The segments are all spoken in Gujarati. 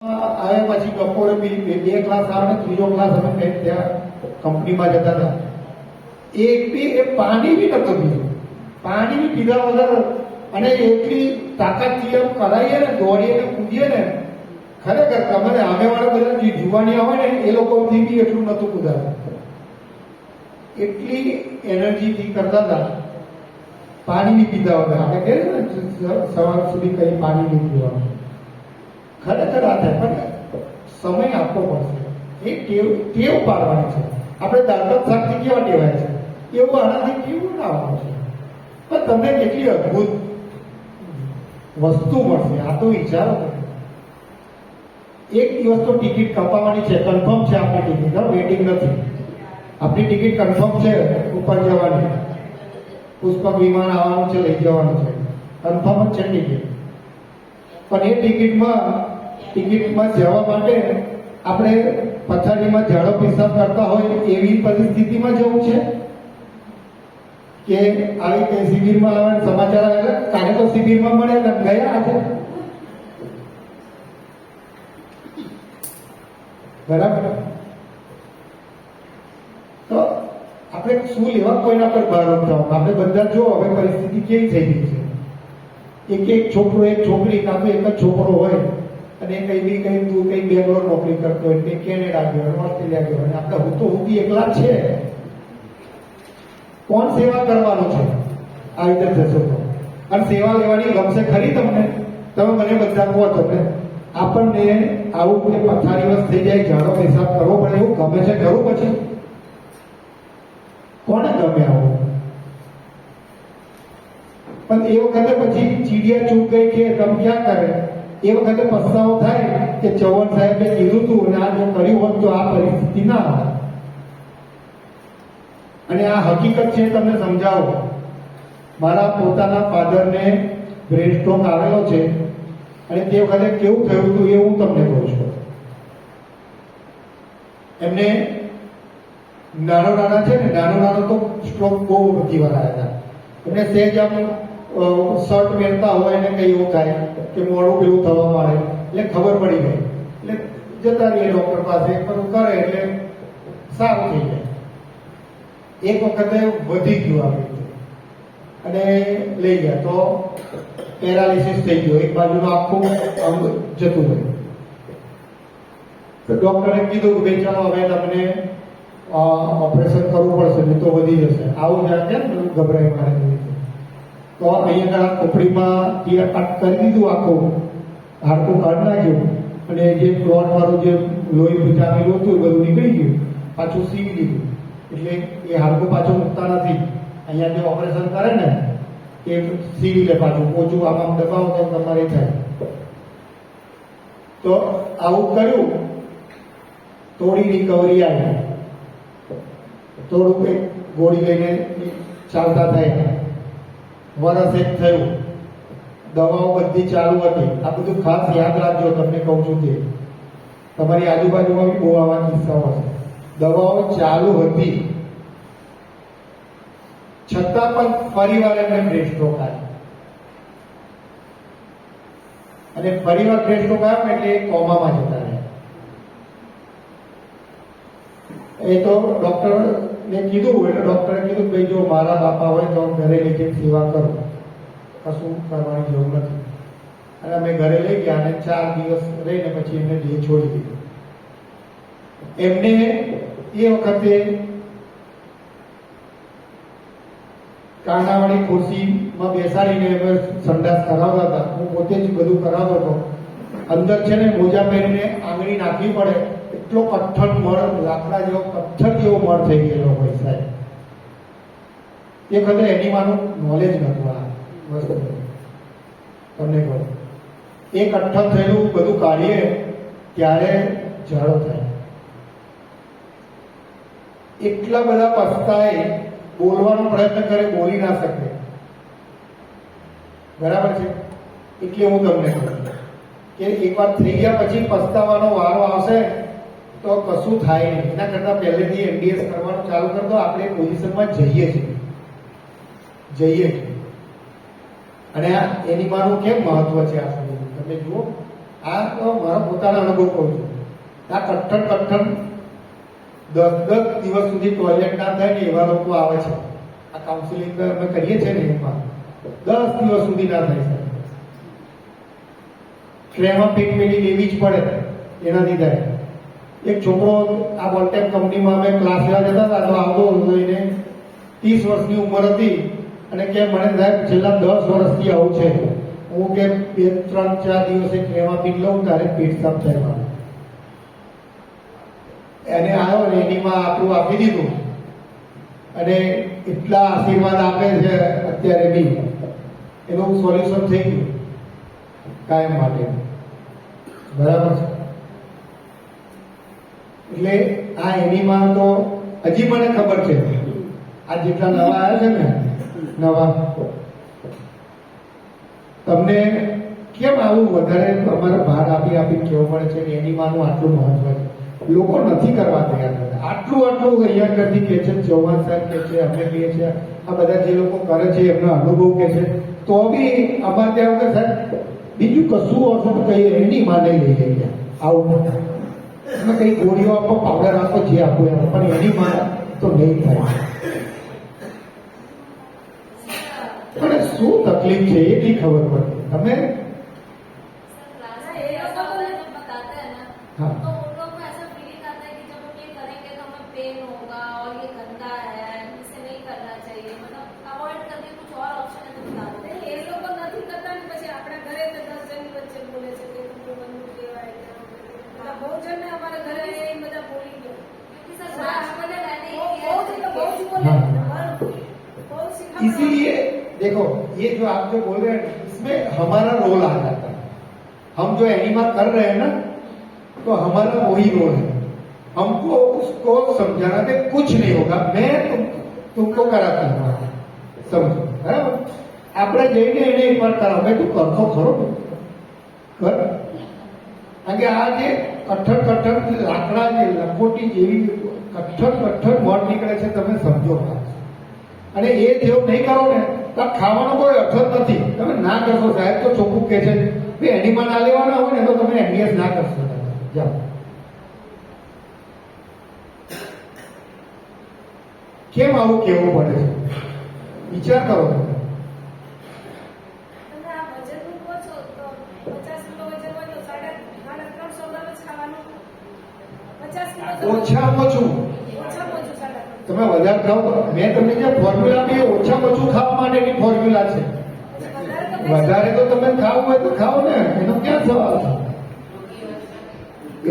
આવે પછી બપોરે બે ક્લાસ આવે ને ત્રીજો ક્લાસ અમે ત્યાં કંપનીમાં જતા હતા. એ પાણી બી નતો પીધું. પાણી બી પીધા વગર અને એટલી તાકાતથી એમ કરાઈએ ને, દોડીએ ને કૂદીએ ને, ખરેખર તમારે સામેવાળા બધા જે જુવાનિયા હોય ને એ લોકોથી બી એટલું નતું કૂદાતું. એટલી એનર્જીથી કરતા હતા. પાણી બી પીધા વગર આપણે કહીએ ને સવાર સુધી કઈ પાણી નહીં પીવાનું. ખરેખર આ થાય, પણ સમય આપવો પડશે. એ ટેવ પાડવાની છે. આપણે દાળ શાકથી કેવા ટેવાય છે એવું આનાથી કેવું ના આવવાનું છે. પણ તમને કેટલી અદભુત વસ્તુ મળશે આ તો વિચારો. એક દિવસ તો ટિકિટ કપાવવાની છે, કન્ફર્મ છે આપણી ટિકિટ, વેટિંગ નથી. આપણી ટિકિટ કન્ફર્મ છે ઉપર જવાની. પુષ્પક વિમાન આવવાનું છે, લઈ જવાનું છે, કન્ફર્મ જ છે ટિકિટ. પણ એ ટિકિટમાં જવા માટે આપણે પથારીમાં ઝાડો પેશાબ કરતા હોય એવી પરિસ્થિતિમાં જવું છે કે આવી કઈ શિબિરમાં આવે સમાચાર આવે કાલે તો શિબિરમાં મળે ગયા આજે બરાબર. તો આપણે શું લેવા કોઈના પર ભાર થવા. આપણે બધા જો હવે પરિસ્થિતિ કેવી થઈ ગઈ છે. એક છોકરો એક છોકરી કાં તો એક જ છોકરો હોય અને કઈ બેંગ્લોર નોકરી કરતો હોય, કઈ કેનેડા ગયો, ઓસ્ટ્રેલિયા ગયો, અને આપણે હું તો એકલા જ છે. કોણ સેવા કરવાનું છે આવી રીતે જશો તો? અને સેવા લેવાની ગમશે ખરી તમને? તમે મને બધા કહો તમને આપણને આવું કે પથારીવશ થઈ જાય, ઝાડો પેશાબ કરવો પડે એવું ગમે છે ખરું? પછી કોને ગમે આવું? પણ એ વખતે પછી ચીડિયા ચૂક ગઈ કે તમે ક્યાં કરે. એ વખતે પસ્તાવો થાય કે ચૌહાણ સાહેબે કીધું હતું અને આ જો કર્યું હોત તો આ પરિસ્થિતિ ના આવે. અને આ હકીકત છે તમને સમજાવો. મારા પોતાના ફાધરને બ્રેન સ્ટ્રોક આવેલો છે અને તે વખતે કેવું થયું હતું એ હું તમને કહું છું. એમને નાનો છે ને, નાનો તો સ્ટ્રોક બહુ બધી વાર આવ્યા હતા. એમને સહેજ આમ શર્ટ પહેરતા હોય ને કઈ એવું થાય કે મોડું પેલું થવા માંડે એટલે ખબર પડી ગઈ. એટલે જતા રહીએ ડોક્ટર પાસે, પણ કરે એટલે સારું થઈ જાય. એક વખતે વધી ગયું આપણે અને લઈ ગયા તો પેરાલિસિસ થઈ ગયો. એક બાજુનું આખું અંગ જતું રહ્યું. તો ડોક્ટરે કીધું કે ભાઈ ચાલો હવે તમને ઓપરેશન કરવું પડશે, નહીં તો વધી જશે. આવું જ્યાં કેમ ગભરાઈ મારે. તો અહીંયા ખોપડીમાં ટીયર કટ કરી દીધું, આખું હાડકું કાઢી નાખ્યું અને જે ક્લોટ વાળું જે લોહી જામેલું હતું એ બધું નીકળી ગયું. પાછું સીવી દીધું. એટલે એ હાડકું પાછું મૂકતા નથી. અહીંયા જે ઓપરેશન કરે ને એ સીવી લે પાછું. ઓછું આમ દબાવો તો તમારે થાય. તો આવું કર્યું. થોડી રિકવરી આવી. થોડુંક એક ગોળી લઈને ચાલતા થાય. વરસ એક થયું. દવાઓ બધી ચાલુ હતી. આ બધું ખાસ યાદ રાખજો, તમને કહું છું તે. તમારી આજુબાજુમાં બી બહુ આવા કિસ્સાઓ છે. દવાઓ ચાલુ હતી છતાં પણ ફરીવાર એમને બ્રેન સ્ટ્રોક આવ્યો. અને ફરીવાર બ્રેન સ્ટ્રોક આવ્યો એટલે કોમામાં જતા રહ્યા. એ તો ડોક્ટરને કીધું એટલે ડોક્ટરે કીધું ભાઈ જો મારા બાપા હોય તો ઘરે લઈ જઈને સેવા કરો, કશું કરવાની જરૂર નથી. અને અમે ઘરે લઈ ગયા અને 4 દિવસ રહીને પછી એમને દેહ છોડી દીધું. એમને એ વખતે કાંડાવાળી ખુરશીમાં બેસાડીને અમે સંડાસ કરાવતા હતા. હું પોતે જ બધું કરાવતો હતો. અંદર છે ને મોજા પહેરીને આંગળી નાખવી પડે એટલો કઠણ મળ, લાકડા જેવો પથ્થર જેવો મળ થઈ ગયેલો હોય સાહેબ. એ વખતે એનિમાનું નોલેજ નહોતું આ વસ્તુ. તમને કહું એ કઠણ થયેલું બધું કાઢીએ ત્યારે ઝાડો થાય. એટલા બધા પસ્તાય, બોલવાનો પ્રયત્ન કરે, બોલી ના શકે. બરાબર છે? એટલે હું તમને કહું કે એકવાર થઈ ગયા પછી પસ્તાવાનો વારો આવશે તો કશું થાય નહીં. એના કરતા પહેલેથી એનડીએસ કરવાનું ચાલુ કરી દો. આપણે પોઝિશનમાં જઈએ છીએ. અને આ એની મારું કેમ મહત્વ છે આ સુધી તમે જુઓ. આ તો મારો પોતાનો અનુભવ કહું છું. આ કઠણ 10 દિવસ સુધી ટોયલેટ ના થાય ને એવા લોકો આવે છે. આ કાઉન્સિલિંગ અમે કરીએ છીએ ને એમાં 10 દિવસ સુધી ના થાય છે. ટ્રેમાં પીટ મેળી લેવી જ પડે એનાથી થાય. એક છોકરો આ વોલ્ટેક કંપનીમાં અમે ક્લાસ લેવા જતા હતા તો આવતો હતો, એને 30 વર્ષની ઉંમર હતી અને કે મને સાહેબ છેલ્લા 10 વર્ષથી આવું છે. હું કે 2-3-4 દિવસે ટ્રેમાં પીટ લઉં ત્યારે પેટ સાફ થાય. એને આવ્યો ને એનીમાં આપણું આપી દીધું અને એટલા આશીર્વાદ આપે છે અત્યારે બી. એનું સોલ્યુશન થઈ ગયું કાયમ માટે. બરાબર છે. એટલે આ એનીમાં તો હજી મને ખબર છે, આ જેટલા નવા આવ્યા છે ને નવા, તમને કેમ આવું વધારે અમારે ભાર આપી કેવું પડે છે કે એનીમાનું આટલું મહત્વ છે. લોકો નથી કરવા તૈયાર. આટલું અહીંયા કરતી કે છે, ચૌહાણ સાહેબ કે છે, અમે કહીએ છીએ, આ બધા જે લોકો કરે છે એમનો અનુભવ કે છે, તો બી અમારે ત્યાં વખત સાહેબ બીજું કશું હશે તો કઈ એની માને લઈ લઈએ. આવું તમે કઈ ગોળીઓ આપો, પાવડર આપો, જે આપો એમ, પણ એની માં તો નહીં થાય. પણ શું તકલીફ છે એ નહીં ખબર પડતી. તમે हाँ तो उन लोग को ऐसा फीलिंग आता है कि जब हम ये करेंगे तो हमें पेन होगा और ये गंदा है, इसे नहीं करना चाहिए, मतलब अवॉइड करके कुछ और ऑप्शन है तो बताते हैं. એ લોકો નથી કરતા ને પછી આપણા ઘરે તો 10 જણની વચ્ચે બોલે છે કે તું બંધ કહેવાય બધા બહુ જણ ને અમારા ઘરે એ બધા બોલી ગયા क्योंकि सर बचपन में मैंने બહુ ये જ એટલે બહુ જ બોલે બહુ શીખવા. इसीलिए देखो ये जो आप जो बोल रहे हैं इसमें हमारा रोल आ जाता है. हम जो एनिमा कर रहे हैं ना तो हमारा वही रोल है. हमको उसको समझाना कि कुछ नहीं होगा, मैं तुमको कराता हूँ. समझो बराबर. આપણે જઈને એને એકવાર કરાવે, તું કરતો ખરો કર. કારણ કે આ જે કઠણ લાકડા જે લખોટી જેવી કઠણ મોટ નીકળે છે, તમે સમજો. અને એ જેવું નહીં કરો ને તો ખાવાનો કોઈ અર્થ જ નથી. તમે ના કરશો સાહેબ તો ચોખ્ખું કે છે ભાઈ એનિમા ના લેવાના હોય ને તો તમે એનડીએસ ના કરશો. જાઓ. કેમ આવું કેવું પડે છે વિચાર કરો. તમે આ વજન મૂકો છો તો 50 કિલો વજન હોય તો 350 ગ્રામ જ ખાવાનું. 50 કિલો ઓછામાં ઓછું ઓછામાં ઓછું 350. તમે વધારે ખાઓ તો મેં તમને જે ફોર્મ્યુલા આપી એ ઓછામાં ઓછું ખાવા માટેની ફોર્મ્યુલા છે. વધારે તો તમે ખાવું હોય તો ખાઓ ને, એનો ક્યાં સવાલ છે.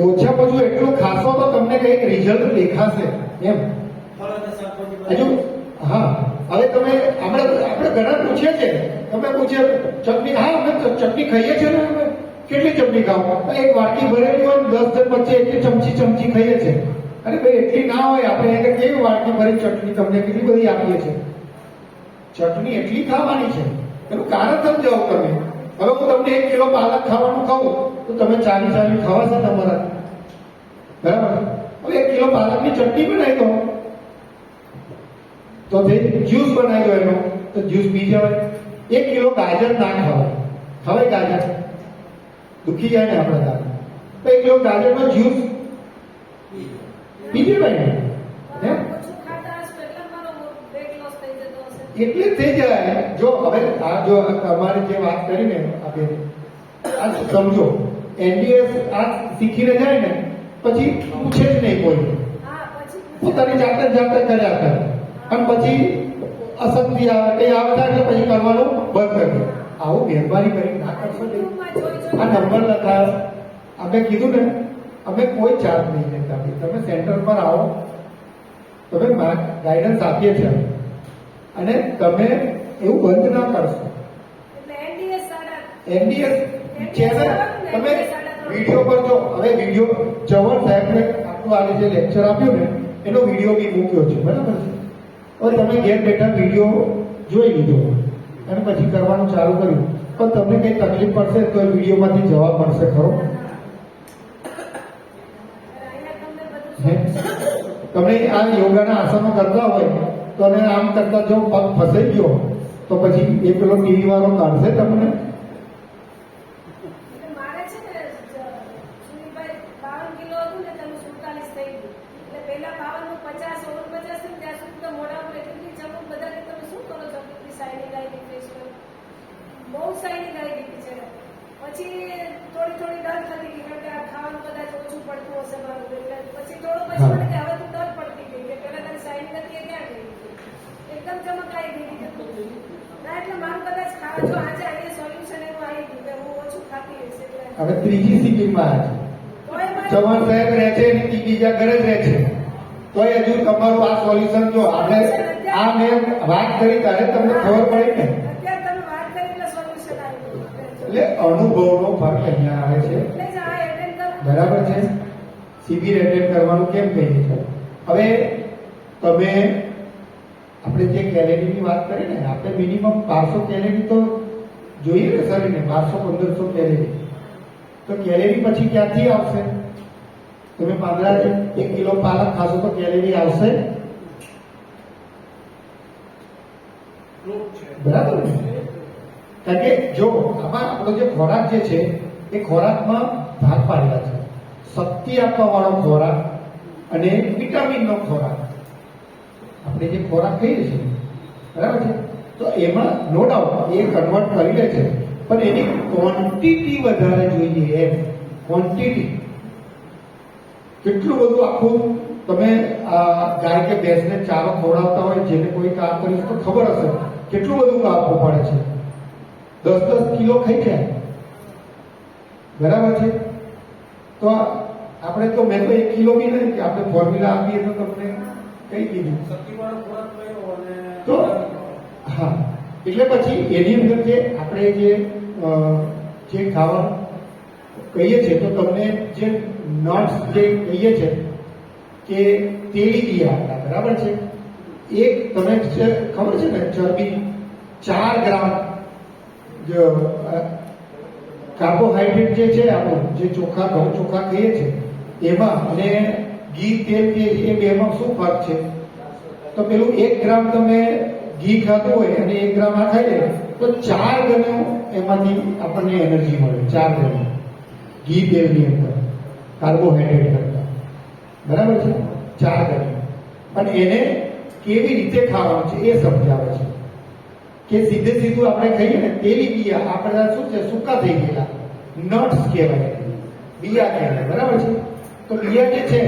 ઓછામાં ઓછું એટલું ખાશો તો તમને કઈક રિઝલ્ટ દેખાશે એમ. હજુ હા, હવે તમે આપણે ઘણા પૂછીએ છીએ, તમે પૂછીએ ચટણી, હા અમે ચટણી ખાઈએ છીએ ને, અમે કેટલી ચટણી ખાઓ? એક વાટકી ભરેલી હોય 10 જણ વચ્ચે એટલી ચમચી ખાઈએ છીએ. અરે ભાઈ એટલી ના હોય, આપણે એને કેવી વાટકી ભરી ચટણી તમને કેટલી બધી આપીએ છીએ. ચટણી એટલી ખાવાની છે, એનું કારણ સમજાવો તમે. હવે હું તમને 1 કિલો પાલક ખાવાનું કહું તો તમે 40 ખાવાશે તમારા, બરાબર? હવે 1 કિલો પાલકની ચટણી બનાવી દો તો જ્યુસ બનાવી દો એનો, તો જ્યુસ પી જવાય. 1 કિલો ગાજર ના ખવાય ગાજર દુખી જાય ને આપણા દાંત, તો 1 કિલો ગાજરનો જ્યુસ પી જવાય ને. ઓછું ખાતા હશો એટલે મારો વેટ લોસ થઈ જતો હશે. એટલે થઈ જાય. જો હવે આ જો તમારી જે વાત કરીને આપણે આ સમજો, એનડીએસ આ શીખીને જાય ને પછી પૂછે જ નહીં કોઈ, હા પછી પોતાની જાતે કર્યા કરે. અને પછી અશક્તિ આવે, કઈ આવે એટલે પછી કરવાનું બંધ કરી દે. આવું મહેરબાની કરી ના કરશો. આ નંબર લખાયો, અમે કીધું ને અમે કોઈ ચાર્જ નહીં લેતા. તમે સેન્ટર પર આવો, તમે ગાઈડન્સ આપીએ છીએ અને તમે એવું બંધ ના કરશો. એટલે એનડીએસ સાડા એનડીએસ ચેનલ તમે વિડીયો પર જો, હવે વિડીયો ચૌહાણ સાહેબને આપણું આજે જે લેક્ચર આપ્યું ને એનો વિડીયો બી મૂક્યો છે, બરાબર છે? હવે તમે ઘેર બેઠા વિડીયો જોઈ લીધો અને પછી કરવાનું ચાલુ કર્યું, પણ તમને કઈ તકલીફ પડશે તો એ વિડીયોમાંથી જવાબ મળશે ખરો? તમે આ યોગાના આસનો કરતા હોય તો અને આમ કરતા જો પગ ફસાઈ ગયો તો પછી એ પેલો ટીવી વાળો કાઢશે તમને. મારે છે ને કિલો હતું ને તેનું 47 થઈ ગયું. એટલે પહેલા 52 નું 50 49 થયું ત્યાં સુધી તો મોઢા પર એટલી ચમક બધા કે તમે શું કરો છો કેટલી શાઇનિંગ આવી ગઈ ફેસ પર બહુ શાઇનિંગ આવી ગઈ છે. પછી થોડી ડર થતી ગઈ કારણ કે આ ખાવાનું કદાચ ઓછું પડતું હશે મારું એટલે પછી પછી મને કે હવે તું ડર પડતી ગઈ કે પહેલા તારી શાઇનિંગ હતી એ ક્યાં ગઈ એકદમ ચમક આવી ગઈ ના એટલે મારું કદાચ જો આજે અહીંયા સોલ્યુશન એનું આવી ગયું કે હું ઓછું ખાતી હશે એટલે હવે ત્રીજી સિટીમાં ચૌહાણ સાહેબ રહે છે અને બીજા ઘરે જ રહે છે તોય હજુ તમારું આ સોલ્યુશન જો આપણે આ મેં વાત કરી ત્યારે તમને ખબર પડી ને અત્યારે તમે વાત કરી એટલે સોલ્યુશન આવી ગયું એટલે અનુભવનો ફરક અહીંયા આવે છે એટલે જ આ એટેન્ડ કરો બરાબર છે શિબિર એટેન્ડ કરવાનું કેમ કહીએ છીએ હવે તમે આપણે જે કેલેરીની વાત કરી ને આપણે મિનિમમ 1200 કેલેરી તો જોઈએ ને શરીરને 1200-1500 કેલેરી તો કેલેરી પછી ક્યાંથી આવશે તમે 1 કિલો પાલક ખાશો તો કેલેરી આવશે બરાબર ને કારણ કે જો આમાં આપણો જે ખોરાક જે છે એ ખોરાકમાં ભાગ પાડેલા છે શક્તિ આપવા વાળો ખોરાક અને વિટામિનનો ખોરાક આપણે જે ખોરાક કહીએ છીએ બરાબર છે તો એમાં નો ડાઉટ એ કન્વર્ટ કરી લે છે પણ એની ક્વોન્ટિટી વધારે જોઈએ એમ ક્વોન્ટિટી કેટલું બધું આખું તમે ગાય કે ભેંસને ચારો ખવડાવતા હોય જેને કોઈ કામ કર્યું તો ખબર હશે કેટલું બધું આપવું પડે છે 10-10 કિલો ખાઈ જાય બરાબર છે તો આપણે તો મેં તો 1 કિલો બી નહીં કે આપણે ફોર્મ્યુલા આપીએ તો તમને કઈ દીધું તો હા એટલે પછી એની અંદર જે આપણે જે ખાવાનું કહીએ છીએ તો તમને જે નટ્સ જે કહીએ છીએ કે તેલીબિયા આપણા બરાબર છે એક તમે ખબર છે ને ચરબી 4 ગ્રામ કાર્બોહાઈડ્રેટ જે છે આપણું જે ચોખા ઘઉં ચોખા કહીએ છીએ એમાં અને ઘી તેલ કે એ બેમાં શું ફરક છે તો પેલું 1 ગ્રામ તમે ઘી ખાતું હોય અને 1 ગ્રામ આ ખાઈ લે તો 4 ગણું એમાંથી આપણને એનર્જી મળે 4 ગણું ઘી તેલની અંદર કાર્બોહાઈડ્રેટ કરતા બરાબર છે 4 ગણું અને એને કેવી રીતે ખાવાનું છે એ સમજાવે છે કે સીધે સીધું આપણે ખાઈએ ને તેલીબિયા આપણે શું છે સૂકા થઈ ગયેલા નટ્સ કહેવાય બિયા કહેવાય બરાબર છે તો બિયા જે છે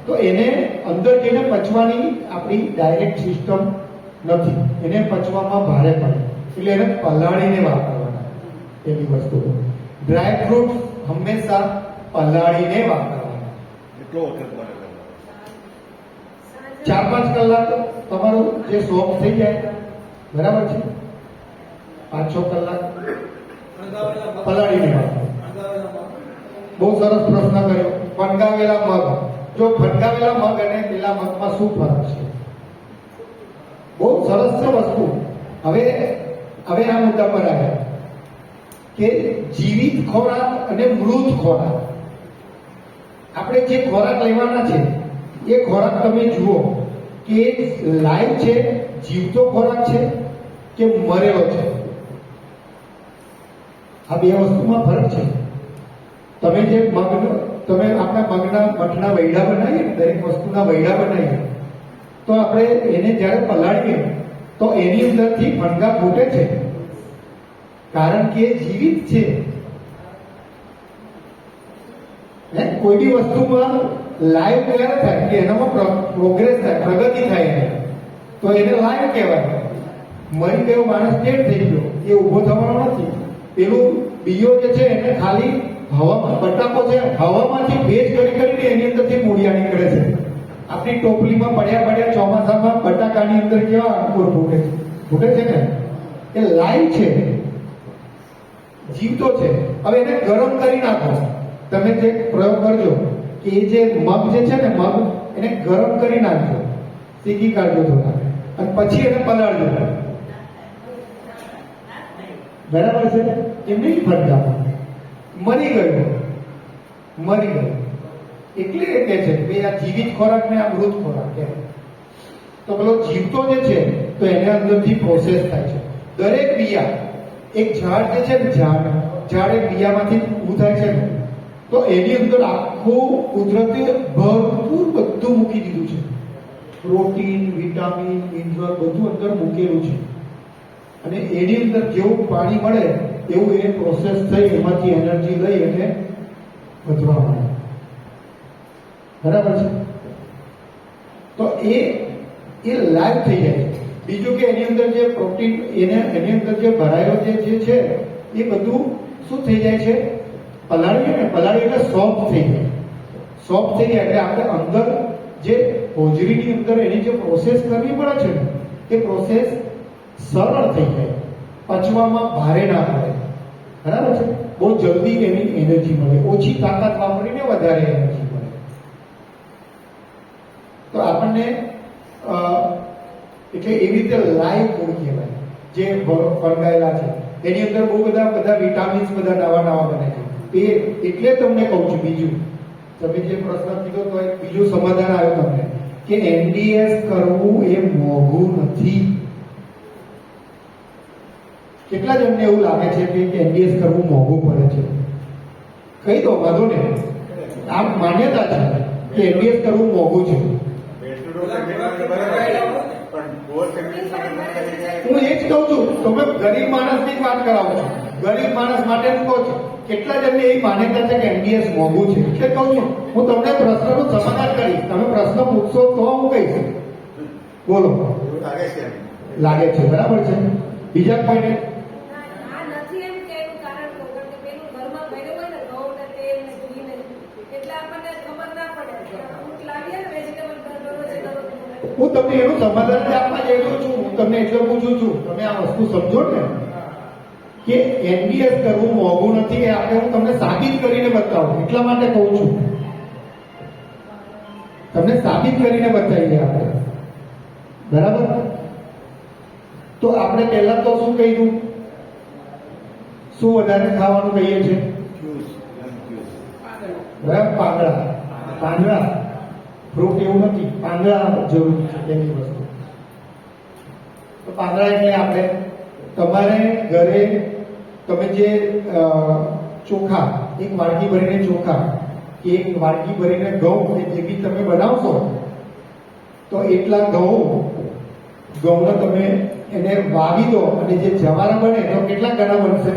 તો એને અંદર જઈને પચવાની આપણી ડાયરેક્ટ સિસ્ટમ નથી એને પચવામાં ભારે પડે એટલે એને પલાળીને વાપરવાના એવી વસ્તુ ડ્રાય ફ્રૂટ હંમેશા પલાળીને વાપરવાના એટલો વખત બને 4-5 કલાક તમારું જે સોફ્ટ થઈ જાય બરાબર છે 5-6 કલાક પલાળીને વાપરવાના બહુ સરસ પ્રશ્ન કર્યો ફણગાવેલા મગ જો ફણગાવેલા મગ અને પેલા મગમાં શું ફરક છે બહુ સરસ છે વસ્તુ હવે આ મુદ્દા પર આવ્યા કે જીવિત ખોરાક અને મૃત ખોરાક આપણે જે ખોરાક લેવાના છે એ ખોરાક તમે જુઓ કે લાઈવ છે જીવતો ખોરાક છે કે મરેલો છે આ બે વસ્તુમાં ફરક છે તમે જે મગનો તમે આપણા મઠના વૈડા બનાવીએ ને દરેક વસ્તુના વૈડા બનાવીએ તો આપણે એને જ્યારે પલાળીએ તો એની અંદરથી ફણગા ફૂટે છે કારણ કે એ જીવિત છે કોઈ બી વસ્તુમાં લાઈવ ક્યારે થાય કે એનામાં પ્રોગ્રેસ થાય પ્રગતિ થાય તો એને લાઈવ કહેવાય મરી ગયો માણસ ડેડ થઈ ગયો એ ઊભો થવાનો નથી પેલું બીજો જે છે એને ખાલી હવામાં બટાકો છે હવામાંથી ભેજ કરીને એની અંદરથી મૂળિયા નીકળે છે આપણી ટોપલીમાં પડ્યા ચોમાસામાં બટાકાની અંદર કેવા અંકુર ફૂટે છે ને એ લાઈવ છે જીવતો છે હવે એને ગરમ કરી નાખો તમે જે પ્રયોગ કરજો કે એ જે મગ જે છે ને મગ એને ગરમ કરી નાખજો શીખી કાઢજો થોડા અને પછી એને પલાળજો બરાબર છે એમ નહીં ફટકા મરી ગયો એટલે એ કહે છે કે આ જીવિત ખોરાક ને આ મૃત ખોરાક કે તો પેલો જીવતો જે છે તો એને અંદરથી પ્રોસેસ થાય છે દરેક બિયા એક ઝાડ જે છે ને ઝાડ એક બિયામાંથી ઊભું થાય છે ને તો એની અંદર આખું કુદરતે ભરપૂર બધું મૂકી દીધું છે. પ્રોટીન, વિટામિન, મિનરલ બધું અંદર મૂકેલું છે. અને એની અંદર જેવું પાણી મળે એવું એ પ્રોસેસ થઈ એમાંથી એનર્જી લઈ અને વધવા મળે. બરાબર છે? તો એ લાઈવ થઈ જાય. બીજું કે એની અંદર જે પ્રોટીન એની અંદર જે ભરાયેલો જે છે એ બધું શું થઈ જાય છે? પલાળીએ ને, પલાળીએ એટલે સોફ્ટ થઈ જાય. સોફ્ટ થઈ જાય એટલે આપણે અંદર જે હોજરીની અંદર એની જે પ્રોસેસ કરવી પડે છે ને એ પ્રોસેસ સરળ થઈ જાય, પચવામાં ભારે ના પડે. બરાબર છે? બહુ જલ્દી એની એનર્જી મળે, ઓછી તાકાત વાપરીને વધારે એનર્જી મળે. તો આપણને એટલે એવી રીતે લાઈવ ફૂડ કહેવાય જે ફળગાયેલા છે. એની અંદર બહુ બધા વિટામિન્સ બધા નવા બને છે. એ એટલે તમને કહું છું. બીજું તમે જે પ્રશ્ન કીધો તો એક બીજું સમાધાન આવ્યું તમને કે એનડીએસ કરવું એ મોંઘું નથી. કેટલા જણને એવું લાગે છે કે એનડીએસ કરવું મોંઘું પડે છે? કહી દો, વાંધો ને. આમ માન્યતા છે કે એનડીએસ કરવું મોંઘું છે. હું એ જ કહું છું, તમે ગરીબ માણસની જ વાત કરાવો છો. ગરીબ માણસ માટે કહો છો. કેટલા જણને એવી માન્યતા છે કે એનડીએસ મોંઘું છે? એટલે કહું છું, હું તમને પ્રશ્નનું સમાધાન કરીશ. તમે પ્રશ્ન પૂછશો તો હું કહીશ. બોલો. લાગે છે, બરાબર છે. બીજા કોઈને? આ નથી એમ કે એનું કારણ કહું, કારણ કે પેલું ઘરમાં ભર્યું હોય ને ઘઉં ને તેલ ને ઘી ને, એટલે આપણને ખબર ના પડે. અમુક લાવીએ ને વેજીટેબલ દરરોજ. હું તમને એનું સમાધાન જ આપવા જઈ રહ્યો છું. હું તમને એટલે પૂછું છું, તમે આ વસ્તુ સમજો ને કે એનડીએસ કરવું મોંઘું નથી. એ આપણે હું તમને સાબિત કરીને બતાવું એટલા માટે કહું છું. તમને સાબિત કરીને બતાવીએ આપણે. બરાબર? તો આપણે પહેલા તો શું કહ્યું? શું વધારે ખાવાનું કહીએ છીએ? બરાબર? પાંદડા. ફ્રૂટ એવું નથી, પાંદડા જરૂર છે તેની વસ્તુ. તો પાંદડા એટલે આપણે તમારે ઘરે તમે જે ચોખા, એક વાડકી ભરીને ચોખા કે એક વાડકી ભરીને ઘઉં કે જે બી તમે બનાવશો તો એટલા ઘઉંને તમે એને વાવી દો અને જે જવારા બને તો કેટલા ગણા બનશે?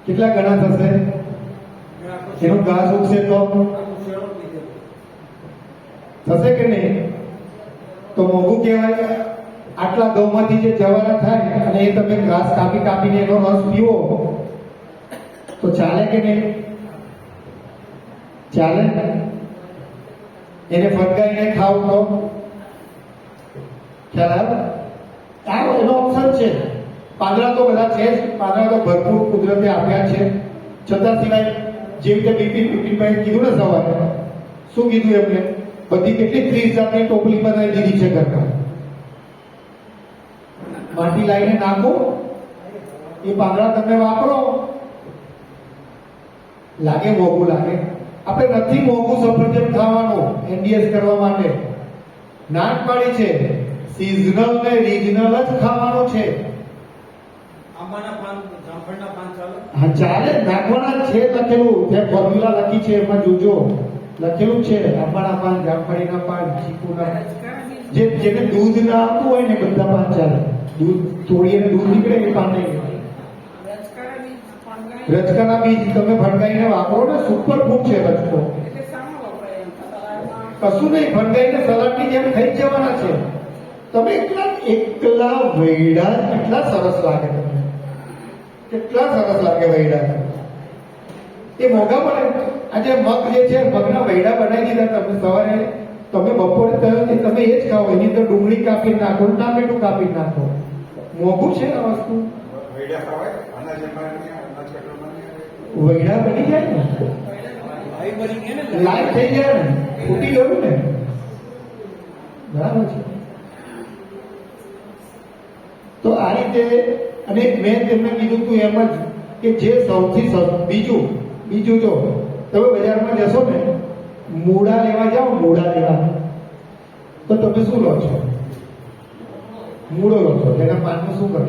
કેટલા ગણા થશે? એનું ઘાસ ઉગશે તો થશે કે નહીં? તો મોંઘું કહેવાય. આટલા ઘઉંમાંથી જે જવારા થાય અને એ તમે ઘાસ કાપીને એનો રસ પીવો તો ચાલે કે નહીં? ચાલે. એને ફટકાઈને ખાવ તો ખ્યાલ આવે? એનો ઓપ્શન છે. પાંદડા તો બધા છે જ. પાંદડા તો ભરપૂર કુદરતે આપ્યા છે. છતાં સિવાય જેવી રીતે બિપિનભાઈ કીધું ને સવારે, શું કીધું એમને? બધી કેટલી 30 જાતની ટોપલી બનાવી દીધી છે ઘરમાં. માટી લાવીને નાખો, એ પાંદડા તમે વાપરો. લાગે મોંઘું લાગે? આપણે નથી મોંઘું સફરજન ખાવાનું એનડીએસ કરવા માટે. ના જ પાડી છે. સિઝનલ ને રિજનલ જ ખાવાનું છે. હા ચાલે, નાખવાના જ છે. લખેલું જે ફોર્મ્યુલા લખી છે એમાં જોજો, લખેલું છે. આંબાના પાન, જામફળીના પાન, ચીકુના, જેને દૂધ ના આવતું હોય ને બધા પાન ચાલે. દૂધ તોડીને દૂધ નીકળે એ પાન નહીં. રચકાના બીજ તમે ફણગાઈને વાપરો ને, સુપર ફૂડ છે રચકો. કશું નહીં, ફણગાઈને સલાડની જેમ થઈ જવાના છે. તમે એકલા વૈડા કેટલા સરસ લાગે તમને. કેટલા સરસ લાગે વૈડા. એ મોંઘા પડે. આજે મગ જે છે, મગના વૈડા બનાવી દીધા તમે સવારે. તમે બપોરે તમે એ જ ખાઓ. એની અંદર ડુંગળી કાપી નાખો, ટામેટું કાપી નાખો. મોંઘું છે આ વસ્તુ. વૈડા બની જાય ને, લાઈવ થઈ જાય ને, ફૂટી ગયું ને. બરાબર છે. તો આ રીતે, અને મેં તેમને કીધું તું એમ જ કે જે સૌથી બીજું જો તમે બજારમાં જશો ને, મૂળા લેવા જાઓ, મૂળા લેવા, તો તમે શું લો છો? મૂળો લો છો. એના પાનનું શું કરો?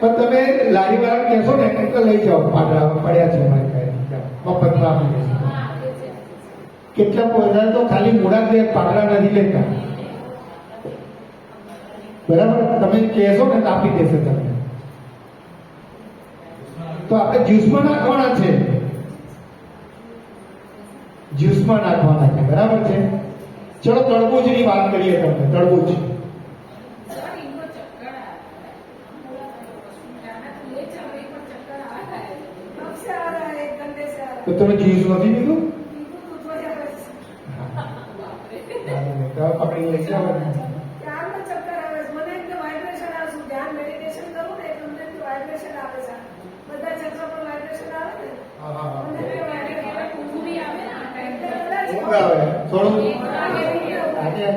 પણ તમે લારી વાળા કહેશો ને કે લઈ જાઓ પાટલા પડ્યા છે અમારી પાસે મફતમાં આપી દેશે. કેટલા પૈસા તો ખાલી મૂળા જ લે, પાટલા નથી લેતા. બરાબર, તમે કહેશો ને તો આપી દેશે તમને. તો આપણે જ્યુસમાં નાખવાના છે, જ્યુસમાં નાખવાના છે. બરાબર છે. ચલો તરબૂચની વાત કરીએ. તમને તરબૂચ सर इनको चक्कर आ रहा है जाना तो ले चल रही पर चक्कर आ रहा है कब से आ रहा है 1 घंटे से आ रहा તો તમે જ્યુસ નથી પીધું? है तो बस પકડી લઈ જાઓ. ધ્યાન માં ચક્કર આવે છે મને એકદમ વાઇબ્રેશન આવે છે ધ્યાન મેડિટેશન કરું ને એટલે મને વાઇબ્રેશન આવે છે બધા ચક્ર પર વાઇબ્રેશન આવે ને હા, હા, હા. મને તે વાઇબ્રેશન ઊંઘ બી આવે ને આ ટાઈમ ઊંઘ આવે થોડું. પર આજે